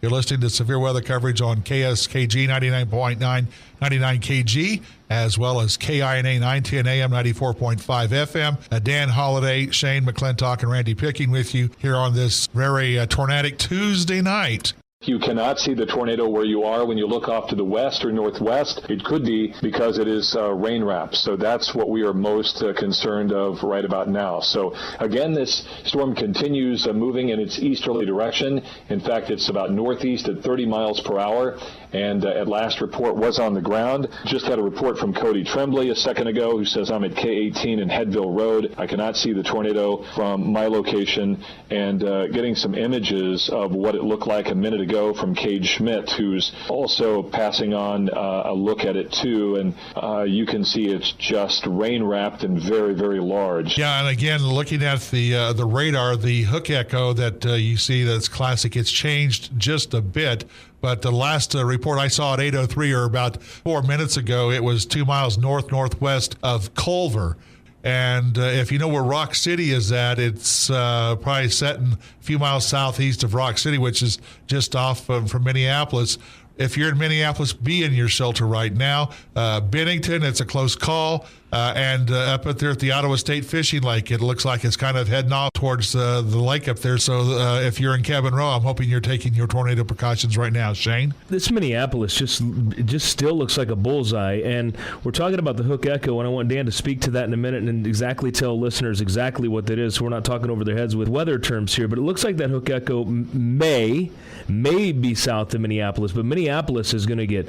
You're listening to severe weather coverage on KSKG 99.9, 99 KG, as well as KINA 910 AM, 94.5 FM. Dan Holliday, Shane McClintock, and Randy Picking with you here on this very tornadic Tuesday night. You cannot see the tornado where you are when you look off to the west or northwest. It could be because it is rain wrapped. So that's what we are most concerned of right about now. So again, this storm continues moving in its easterly direction. In fact, it's about northeast at 30 miles per hour. And at last report was on the ground. Just had a report from Cody Tremblay a second ago who says, I'm at K18 and Headville Road. I cannot see the tornado from my location, and getting some images of what it looked like a minute ago from Cade Schmidt, who's also passing on a look at it too. And you can see it's just rain wrapped and very, very large. Yeah, and again, looking at the radar, the hook echo that you see that's classic, it's changed just a bit. But the last report I saw at 8:03, or about 4 minutes ago, it was 2 miles northwest of Culver. And if you know where Rock City is at, it's probably set in a few miles southeast of Rock City, which is just off from Minneapolis. If you're in Minneapolis, be in your shelter right now. Bennington, it's a close call. And up there at the Ottawa State Fishing Lake, it looks like it's kind of heading off towards the lake up there. So if you're in Cabin Row, I'm hoping you're taking your tornado precautions right now. Shane? This Minneapolis just still looks like a bullseye. And we're talking about the hook echo, and I want Dan to speak to that in a minute and exactly tell listeners exactly what that is. So we're not talking over their heads with weather terms here. But it looks like that hook echo may be south of Minneapolis, but Minneapolis is going to get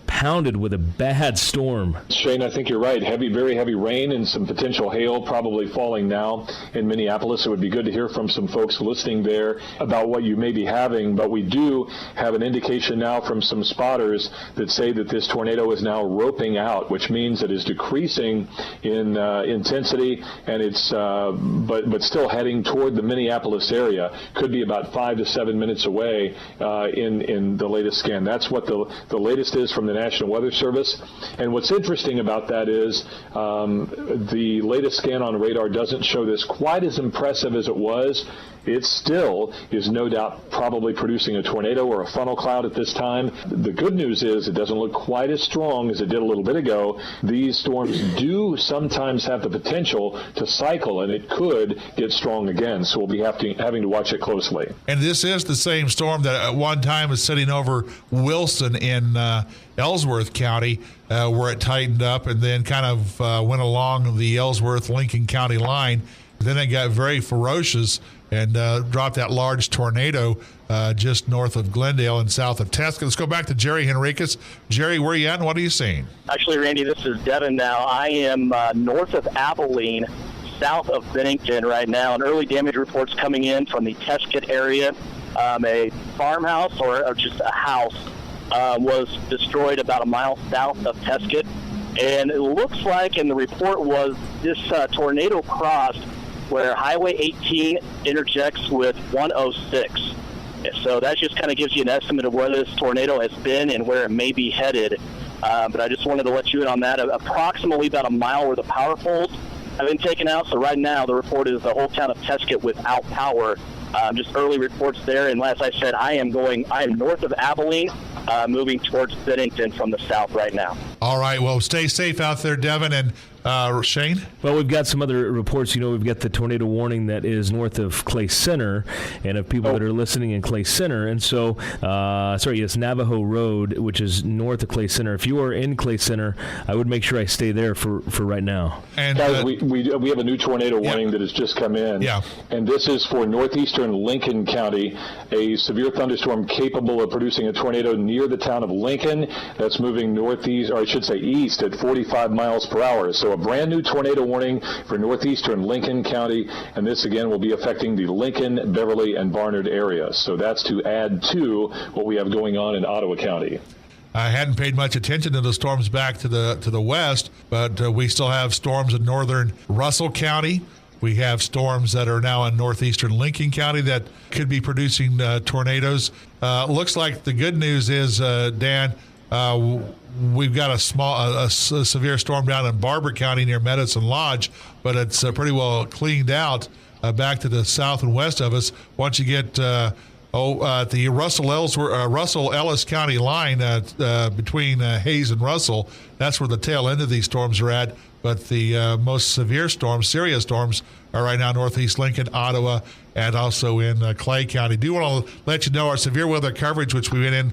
pounded with a bad storm. Shane, I think you're right. Very heavy rain and some potential hail probably falling now in Minneapolis. It would be good to hear from some folks listening there about what you may be having, but we do have an indication now from some spotters that say that this tornado is now roping out, which means it is decreasing in intensity, and it's but still heading toward the Minneapolis area. Could be about 5 to 7 minutes away in the latest scan. That's what the latest is from the National Weather Service. And what's interesting about that is the latest scan on radar doesn't show this quite as impressive as it was. It still is no doubt probably producing a tornado or a funnel cloud at this time. The good news is it doesn't look quite as strong as it did a little bit ago. These storms do sometimes have the potential to cycle, and it could get strong again. So we'll be having to watch it closely. And this is the same storm that at one time was sitting over Wilson in Ellsworth County, where it tightened up and then kind of went along the Ellsworth-Lincoln County line. Then it got very ferocious and dropped that large tornado just north of Glendale and south of Teska. Let's go back to Jerry Hinrikus. Jerry, where are you at and what are you seeing? Actually, Randy, this is Devin now. I am north of Abilene, south of Bennington right now, and early damage reports coming in from the Teskett area. A farmhouse or just a house was destroyed about a mile south of Teskett. And it looks like, and the report was, this tornado crossed where Highway 18 interjects with 106. So that just kind of gives you an estimate of where this tornado has been and where it may be headed. But I just wanted to let you in on that. Approximately about a mile where the power poles have been taken out. So right now the report is the whole town of Teskett without power. Just early reports there. And as I said, I am north of Abilene, moving towards Bennington from the south right now. All right. Well, stay safe out there, Devin. And Shane? Well, we've got some other reports. We've got the tornado warning that is north of Clay Center, and of people that are listening in Clay Center. And so, it's Navajo Road, which is north of Clay Center. If you are in Clay Center, I would make sure I stay there for right now. And guys, we have a new tornado warning that has just come in. Yeah. And this is for northeastern Lincoln County, a severe thunderstorm capable of producing a tornado near the town of Lincoln. That's moving northeast, or I should say east, at 45 miles per hour. So a brand new tornado warning for northeastern Lincoln County, and this again will be affecting the Lincoln, Beverly, and Barnard areas. So that's to add to what we have going on in Ottawa County. I hadn't paid much attention to the storms back to the west, but we still have storms in northern Russell County. We have storms that are now in northeastern Lincoln County that could be producing tornadoes. Looks like the good news is, Dan, we've got a severe storm down in Barber County near Medicine Lodge, but it's pretty well cleaned out back to the south and west of us. Once you get at the Russell Ellis County line between Hayes and Russell. That's where the tail end of these storms are at. But the most severe storms, serious storms, are right now northeast Lincoln, Ottawa, and also in Clay County. Do want to let you know our severe weather coverage, which we've been in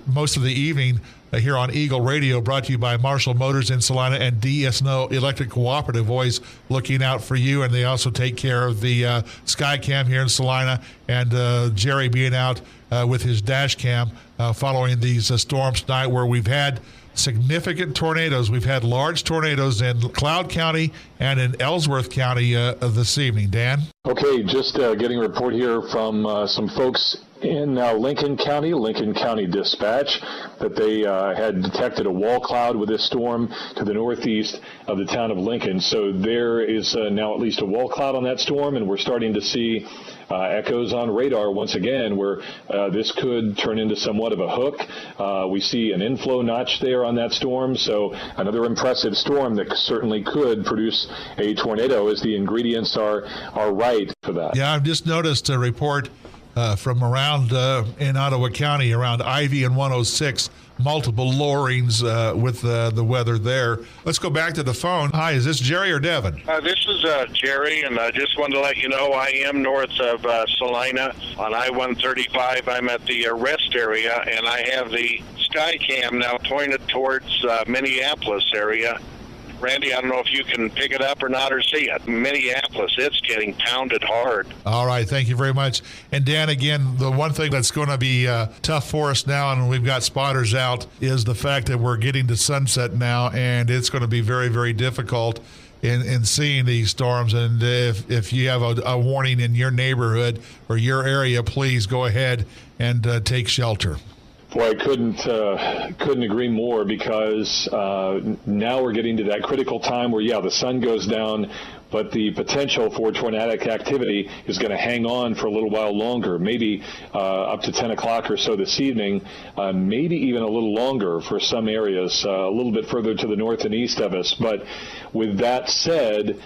most of the evening here on Eagle Radio, brought to you by Marshall Motors in Salina and DSNO Electric Cooperative, always looking out for you. And they also take care of the Skycam here in Salina, and Jerry being out with his dash cam following these storms tonight, where we've had significant tornadoes. We've had large tornadoes in Cloud County and in Ellsworth County this evening. Dan? Okay, just getting a report here from some folks in Lincoln County Dispatch, that they had detected a wall cloud with this storm to the northeast of the town of Lincoln. So there is now at least a wall cloud on that storm, and we're starting to see echoes on radar once again where this could turn into somewhat of a hook. We see an inflow notch there on that storm, so another impressive storm that certainly could produce a tornado, as the ingredients are right for that. Yeah, I've just noticed a report from around in Ottawa County, around Ivy and 106, multiple lowerings with the weather there. Let's go back to the phone. Hi, is this Jerry or Devin? This is Jerry, and I just wanted to let you know I am north of Salina on I-135. I'm at the rest area, and I have the Skycam now pointed towards Minneapolis area. Randy, I don't know if you can pick it up or not or see it. Minneapolis, it's getting pounded hard. All right, thank you very much. And Dan, again, the one thing that's going to be tough for us now, and we've got spotters out, is the fact that we're getting to sunset now, and it's going to be very, very difficult in seeing these storms. And if you have a warning in your neighborhood or your area, please go ahead and take shelter. Boy, I couldn't agree more, because now we're getting to that critical time where, the sun goes down, but the potential for tornadic activity is going to hang on for a little while longer, maybe up to 10 o'clock or so this evening, maybe even a little longer for some areas, a little bit further to the north and east of us. But with that said,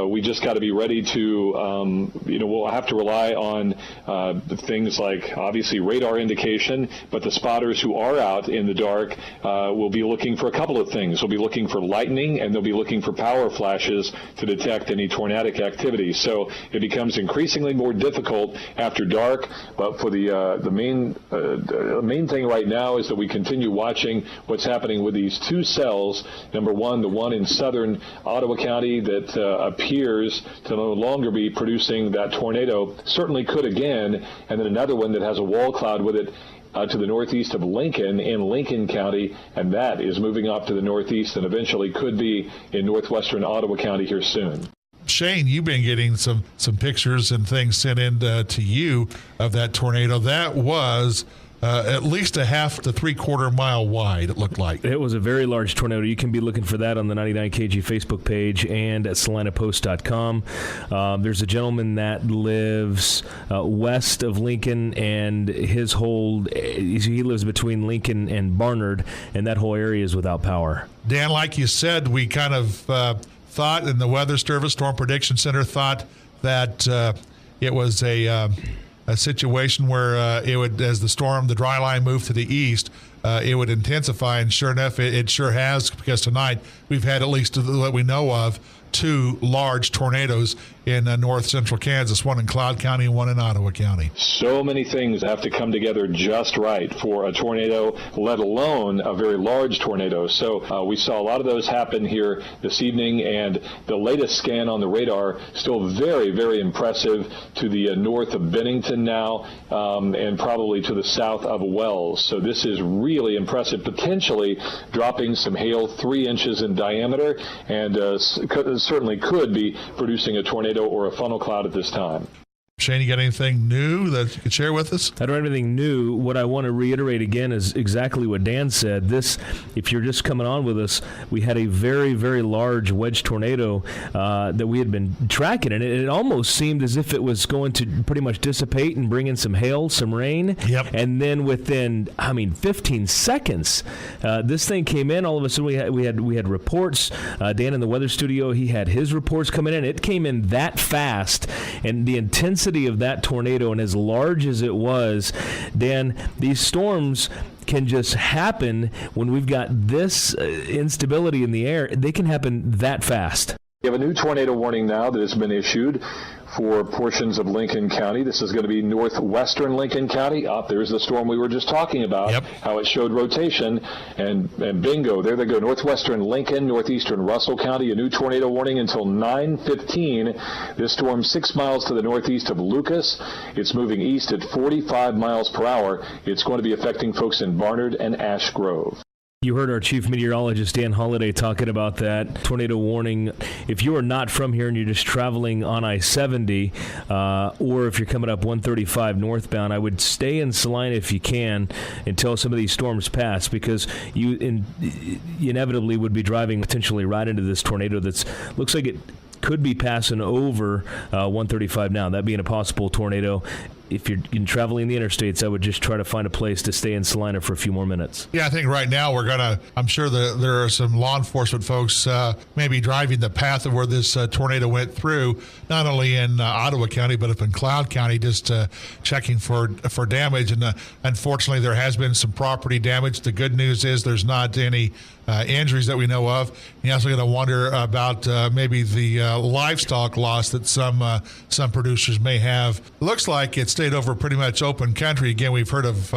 we just got to be ready to, we'll have to rely on things like, obviously, radar indication, but the spotters who are out in the dark will be looking for a couple of things. They'll be looking for lightning, and they'll be looking for power flashes to detect any tornadic activity. So it becomes increasingly more difficult after dark. But for the main thing right now is that we continue watching what's happening with these two cells. Number one, the one in southern Ottawa County that appears to no longer be producing that tornado, certainly could again, and then another one that has a wall cloud with it to the northeast of Lincoln in Lincoln County, and that is moving off to the northeast and eventually could be in northwestern Ottawa County here soon. Shane, you've been getting some pictures and things sent in to you of that tornado. That was at least a half to 3/4 mile wide, it looked like. It was a very large tornado. You can be looking for that on the 99KG Facebook page and at salinapost.com. There's a gentleman that lives west of Lincoln, and he lives between Lincoln and Barnard, and that whole area is without power. Dan, like you said, we kind of thought, and the Weather Service Storm Prediction Center thought that it was a situation where it would, as the dry line moved to the east, it would intensify, and sure enough, it sure has, because tonight we've had, at least that we know of, 2 large tornadoes in north central Kansas, one in Cloud County and one in Ottawa County. So many things have to come together just right for a tornado, let alone a very large tornado. So we saw a lot of those happen here this evening, and the latest scan on the radar still very, very impressive to the north of Bennington now, and probably to the south of Wells. So this is really impressive, potentially dropping some hail 3 inches in diameter, and certainly could be producing a tornado or a funnel cloud at this time. Shane, you got anything new that you could share with us? I don't have anything new. What I want to reiterate again is exactly what Dan said. This, if you're just coming on with us, we had a very, very large wedge tornado that we had been tracking, and it almost seemed as if it was going to pretty much dissipate and bring in some hail, some rain. Yep. And then within, 15 seconds, this thing came in. All of a sudden, we had reports. Dan in the weather studio, he had his reports coming in. It came in that fast, and the intensity intensity of that tornado and as large as it was, Dan, these storms can just happen when we've got this instability in the air. They can happen that fast. We have a new tornado warning now that has been issued for portions of Lincoln County. This is going to be northwestern Lincoln County. There's the storm we were just talking about, yep. How it showed rotation, and bingo, there they go. Northwestern Lincoln, northeastern Russell County, a new tornado warning until 9:15. This storm 6 miles to the northeast of Lucas. It's moving east at 45 miles per hour. It's going to be affecting folks in Barnard and Ash Grove. You heard our chief meteorologist, Dan Holliday, talking about that tornado warning. If you are not from here and you're just traveling on I-70, or if you're coming up 135 northbound, I would stay in Salina if you can until some of these storms pass, because you inevitably would be driving potentially right into this tornado that's looks like it could be passing over 135 now, that being a possible tornado. If you're traveling the interstates, I would just try to find a place to stay in Salina for a few more minutes. Yeah, I think right now I'm sure there are some law enforcement folks maybe driving the path of where this tornado went through, not only in Ottawa County, but up in Cloud County, just checking for damage. And unfortunately, there has been some property damage. The good news is there's not any injuries that we know of. You also got to wonder about maybe the livestock loss that some producers may have. Looks like it stayed over pretty much open country. Again, we've heard of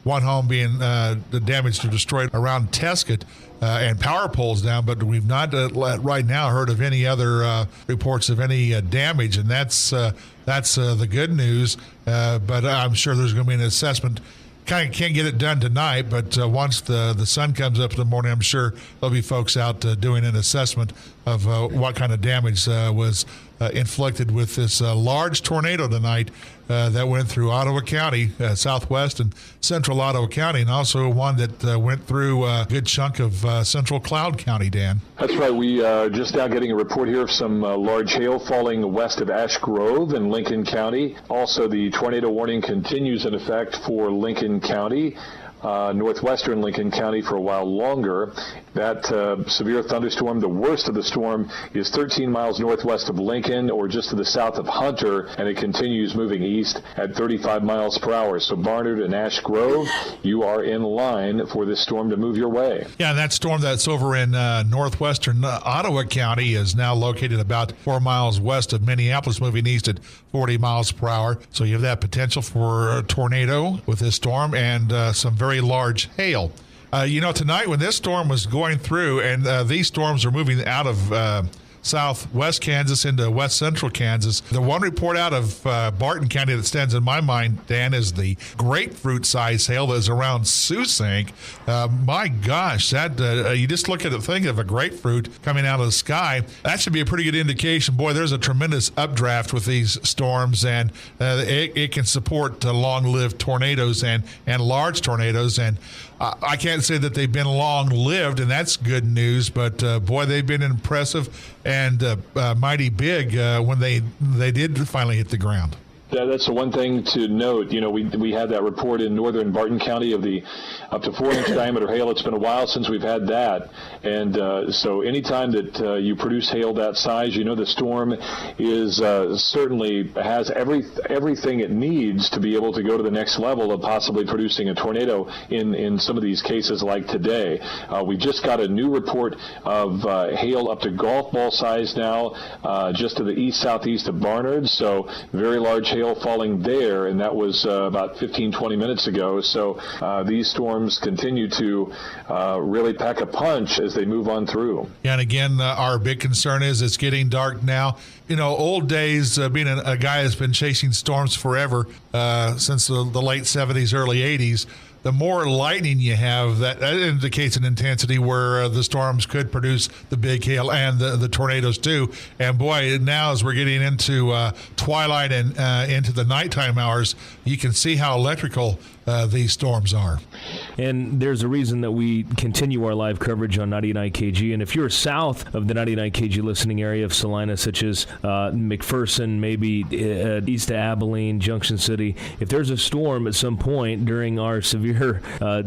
one home being damaged or destroyed around Tescott and power poles down, but we've not right now heard of any other reports of any damage, and that's the good news. But I'm sure there's going to be an assessment. Kind of can't get it done tonight, but once the sun comes up in the morning, I'm sure there'll be folks out doing an assessment of what kind of damage was inflicted with this large tornado tonight that went through Ottawa County, southwest and central Ottawa County, and also one that went through a good chunk of central Cloud County, Dan. That's right. We are just now getting a report here of some large hail falling west of Ash Grove in Lincoln County. Also, the tornado warning continues in effect for Lincoln County. Northwestern Lincoln County for a while longer. That severe thunderstorm, the worst of the storm, is 13 miles northwest of Lincoln or just to the south of Hunter, and it continues moving east at 35 miles per hour. So Barnard and Ash Grove, you are in line for this storm to move your way. Yeah, and that storm that's over in northwestern Ottawa County is now located about 4 miles west of Minneapolis, moving east at 40 miles per hour. So you have that potential for a tornado with this storm and some very large hail. Tonight when this storm was going through, and these storms are moving out of southwest Kansas into west central Kansas, the one report out of Barton County that stands in my mind, Dan, is the grapefruit size hail that is around Sault-Saint. My gosh, that you just look at it, think of a grapefruit coming out of the sky. That should be a pretty good indication. Boy, there's a tremendous updraft with these storms, and it can support long-lived tornadoes and large tornadoes. And I can't say that they've been long-lived, and that's good news, but boy, they've been impressive and mighty big when they did finally hit the ground. Yeah, that's the one thing to note. We had that report in northern Barton County of the up to 4-inch diameter hail. It's been a while since we've had that. And so anytime that you produce hail that size, the storm is certainly has everything it needs to be able to go to the next level of possibly producing a tornado in some of these cases like today. We just got a new report of hail up to golf ball size now, just to the east-southeast of Barnard. So very large hail falling there, and that was about 15-20 minutes ago. So these storms continue to really pack a punch as they move on through. Yeah, and again, our big concern is it's getting dark now. Old days, being a guy that's been chasing storms forever, since the late 70s, early 80s, the more lightning you have, that indicates an intensity where the storms could produce the big hail and the tornadoes too. And boy, now as we're getting into twilight and into the nighttime hours, you can see how electrical these storms are. And there's a reason that we continue our live coverage on 99 KG. And if you're south of the 99 KG listening area of Salina, such as McPherson, maybe east of Abilene, Junction City, if there's a storm at some point during our severe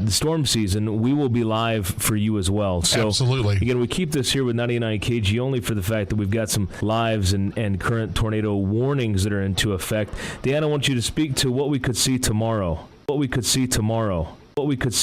storm season, we will be live for you as well. So, absolutely. Again, we keep this here with 99 KG only for the fact that we've got some lives and current tornado warnings that are into effect. Dan, I want you to speak to what we could see tomorrow. What we could see tomorrow. What we could see